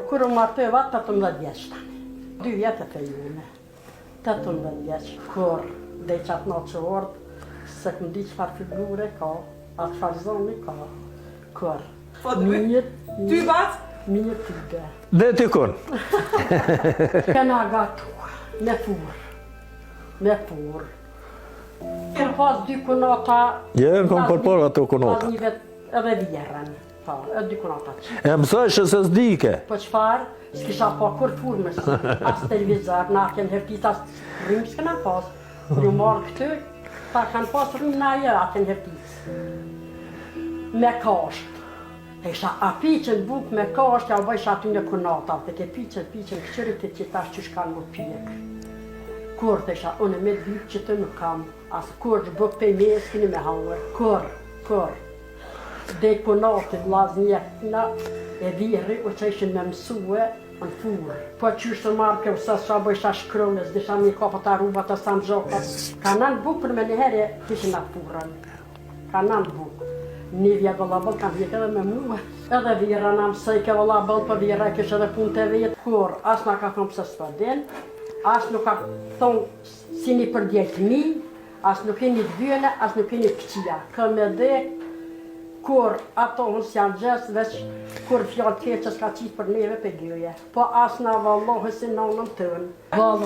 kur u martova 18 vjeç tani. 2 vjetë të june. 18 vjeç, kur dhe qatë në që ordë, se këmë di qëfar figure ka, a qëfar zoni ka, kur. Ty batë? Minjë tybe. Dhe ty kun? Këna gatu, me fur. Me fur. Kërë pas 2 kunata... Je, kom përpor ato kunata. Pas një vetë edhe vjerën. Edhe 2 kunata që. E mësojshë se s'dike. Po qëfar, s'kisha pa kur furmës, as televizor, na kënë hertit, as rrimë s'këna pas. Kër ju marrë këtë, ta kanë pas rrimë na jë, atë në hertit. Me kashtë. E isha a piqen buk me kashtë, ja u bëjsh aty në kunata, të ke piqen, këqërit të qitash që shkanë më pjekë. Kur të isha, unë me dyk që të nuk kam, asë kur që buk për me s'kini me hauër, kur. Dhe kunatë, vlaznjekna, e dhiri, u që ishin me mësue, në furë. Po qyshtë të marrë kjo, sa sha bëjsha shkronës, disha një kapët a rubat, a sanë gjokat. Ka nënë buk për me njëherë, kishin atë furën. Ka nënë buk. Një vje vëlla bëllë kam vjetë edhe me muë. Edhe vjera në mësëj ke vëlla bëllë, për vjera e kështë edhe punë të vetë. Kur, asë nga ka thonë pëse s'pa den, asë nuk ka thonë si një përdjelë të mi, asë nuk e një të vyene, asë nuk e një pëqia. Këmë edhe, kur ato unë s'janë gjesë, veç kur fjallë të që s'ka qitë për neve për gjëje. Po asë nga vallohi si nonën tënë.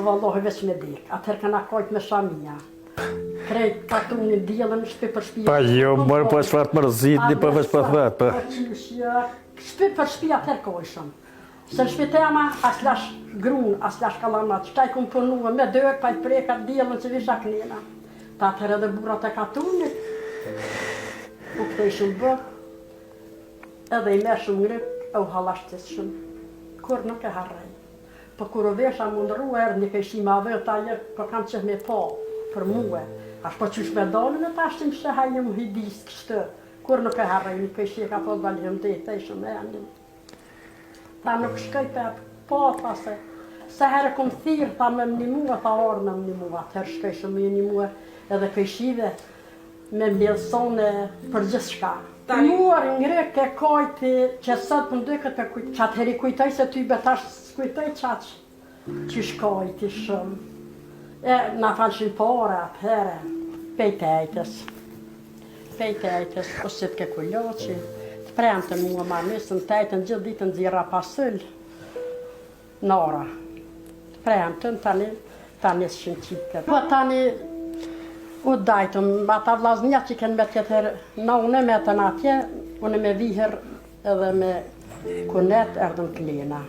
Vallohi veç me dekë, atëherë këna kojtë me shamia. Krejt patunin djelën shpi për shpia. Pa jo, mërë po shfartë mërzit, një përveç për thërë. Po qyshja, shpi për shpia tërë kojshëm. Se shpi tema, as lash grunë, as lash kalamat. Qëtaj kumë punua me dërë, pa i prekat djelën që visha knena. Ta tërë edhe burat e katunit. U këtë i shumë bë. Edhe i me shumë ngryp, e u halashtis shumë. Kur nuk e harrej. Po kur u vesha mundrua, erë një këshim a dhe ta jë, po kam qëh me po. Për muë, ashtë po qysh me dalën e ta ashtim që hajnë më hidisë kështë, kur nuk e harrejnë, kështë ka po valihëm dhe të ishëm e andim. Ta nuk shkoj për po pase, se herë kom thirë, ta me më një muë, ta orë me më një muë, atëherë shkoj shumë një muë edhe këshive me mbjellësone për gjithë shka. Muar ngre ke kojti që sot për ndëkët për kujtë, që atëheri kujtoj se ty betash s'kujtoj qaqë, që shkojti shumë. Na falshin pare atëhere, pejtejtës, ose të ke kulloqi, të premë të mua ma nësën tejtën gjithë ditën zira pasëll, nora, të premë të në tani s'shin qitë. Po tani u dajtëm, ata vlaznja që kënë me tjetër, na une me të natje, une me vihër edhe me kunet erdhëm klena.